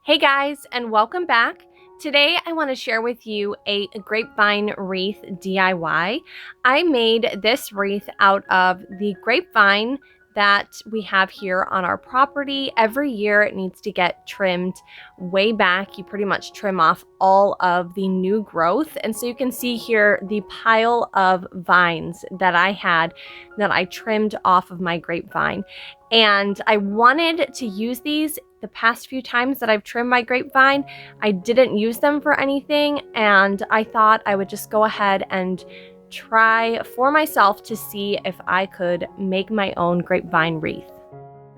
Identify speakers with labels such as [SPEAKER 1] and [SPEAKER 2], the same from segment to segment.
[SPEAKER 1] Hey guys, and welcome back. Today I want to share with you a grapevine wreath DIY. I made this wreath out of the grapevine that we have here on our property. Every year it needs to get trimmed way back. You pretty much trim off all of the new growth. And so you can see here the pile of vines that I had that I trimmed off of my grapevine. And I wanted to use these. The past few times that I've trimmed my grapevine, I didn't use them for anything, and I thought I would just go ahead and try for myself to see if I could make my own grapevine wreath.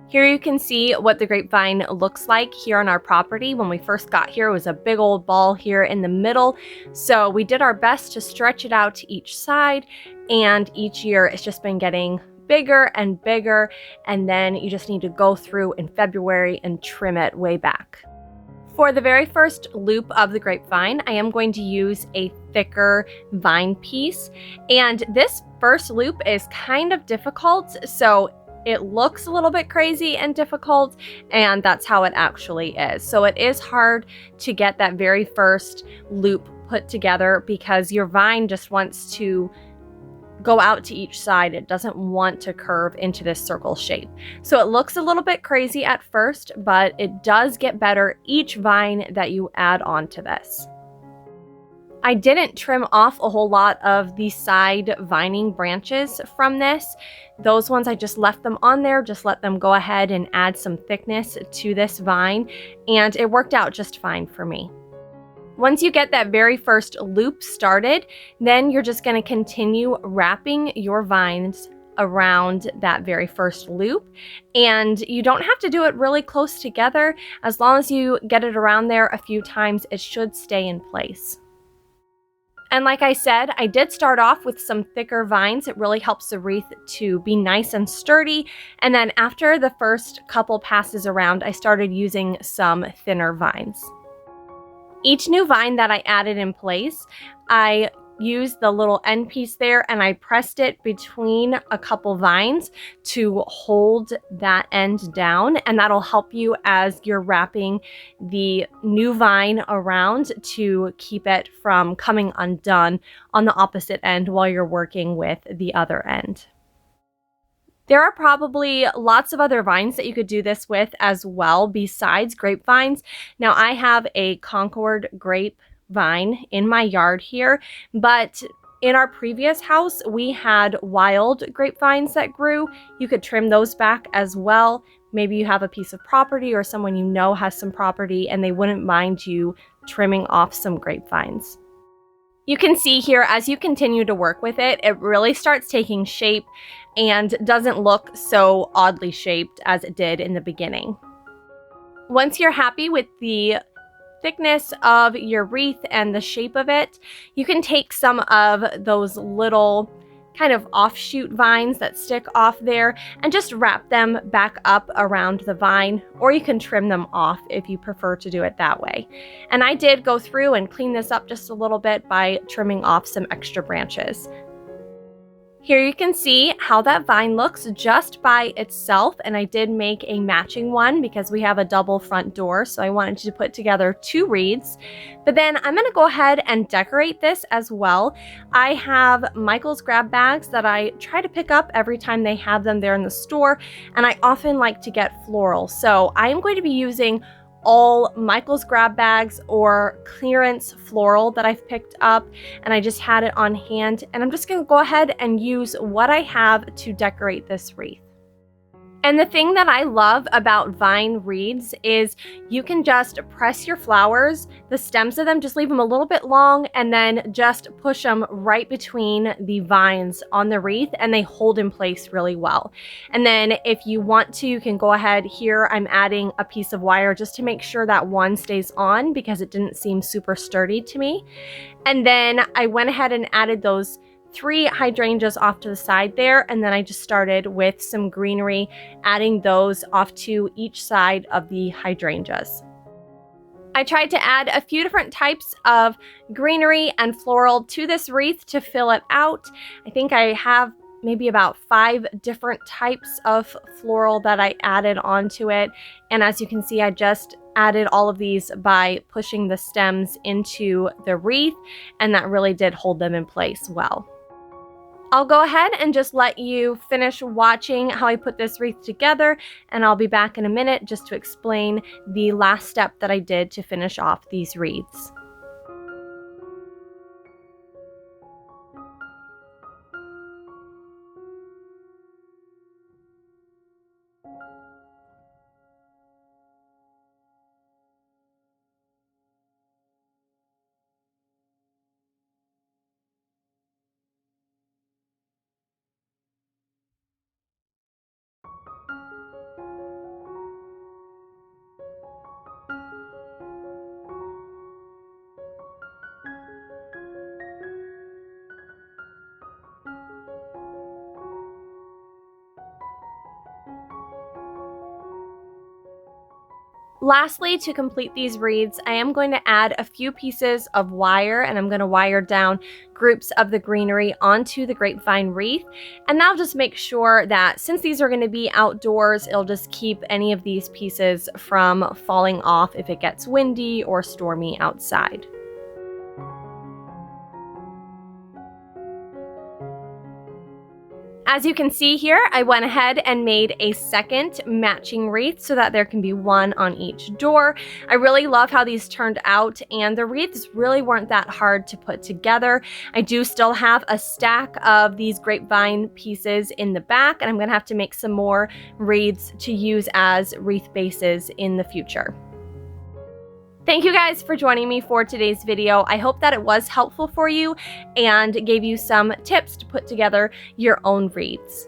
[SPEAKER 1] Here you can see what the grapevine looks like here on our property. When we first got here, it was a big old ball here in the middle. So we did our best to stretch it out to each side, and each year it's just been getting bigger and bigger, and then you just need to go through in February and trim it way back. For the very first loop of the grapevine, I am going to use a thicker vine piece, and this first loop is kind of difficult, so it looks a little bit crazy and difficult, and that's how it actually is. So it is hard to get that very first loop put together because your vine just wants to go out to each side. It doesn't want to curve into this circle shape. So it looks a little bit crazy at first, but it does get better each vine that you add on to this. I didn't trim off a whole lot of the side vining branches from this. Those ones I just left them on there, just let them go ahead and add some thickness to this vine, and it worked out just fine for me. Once you get that very first loop started, then you're just going to continue wrapping your vines around that very first loop. And you don't have to do it really close together. As long as you get it around there a few times, it should stay in place. And like I said, I did start off with some thicker vines. It really helps the wreath to be nice and sturdy. And then after the first couple passes around, I started using some thinner vines. Each new vine that I added in place, I used the little end piece there and I pressed it between a couple vines to hold that end down, and that'll help you as you're wrapping the new vine around to keep it from coming undone on the opposite end while you're working with the other end. There are probably lots of other vines that you could do this with as well besides grapevines. Now I have a Concord grapevine in my yard here, but in our previous house we had wild grapevines that grew. You could trim those back as well. Maybe you have a piece of property or someone you know has some property and they wouldn't mind you trimming off some grapevines. You can see here as you continue to work with it, it really starts taking shape and doesn't look so oddly shaped as it did in the beginning. Once you're happy with the thickness of your wreath and the shape of it, you can take some of those little kind of offshoot vines that stick off there and just wrap them back up around the vine, or you can trim them off if you prefer to do it that way. And I did go through and clean this up just a little bit by trimming off some extra branches. Here you can see how that vine looks just by itself, and I did make a matching one because we have a double front door, so I wanted to put together two wreaths. But then I'm going to go ahead and decorate this as well. I have Michael's grab bags that I try to pick up every time they have them there in the store, and I often like to get floral. So I am going to be using all Michael's grab bags or clearance floral that I've picked up, and I just had it on hand, and I'm just going to go ahead and use what I have to decorate this wreath. And the thing that I love about vine wreaths is you can just press your flowers, the stems of them, just leave them a little bit long, and then just push them right between the vines on the wreath, and they hold in place really well. And then if you want to, you can go ahead here. I'm adding a piece of wire just to make sure that one stays on because it didn't seem super sturdy to me. And then I went ahead and added those 3 hydrangeas off to the side there, and then I just started with some greenery, adding those off to each side of the hydrangeas. I tried to add a few different types of greenery and floral to this wreath to fill it out. I think I have maybe about 5 different types of floral that I added onto it. And as you can see, I just added all of these by pushing the stems into the wreath, and that really did hold them in place well. I'll go ahead and just let you finish watching how I put this wreath together, and I'll be back in a minute just to explain the last step that I did to finish off these wreaths. Lastly, to complete these wreaths, I am going to add a few pieces of wire, and I'm going to wire down groups of the greenery onto the grapevine wreath. And that'll just make sure that since these are going to be outdoors, it'll just keep any of these pieces from falling off if it gets windy or stormy outside. As you can see here, I went ahead and made a second matching wreath so that there can be one on each door. I really love how these turned out, and the wreaths really weren't that hard to put together. I do still have a stack of these grapevine pieces in the back, and I'm going to have to make some more wreaths to use as wreath bases in the future. Thank you guys for joining me for today's video. I hope that it was helpful for you and gave you some tips to put together your own wreaths.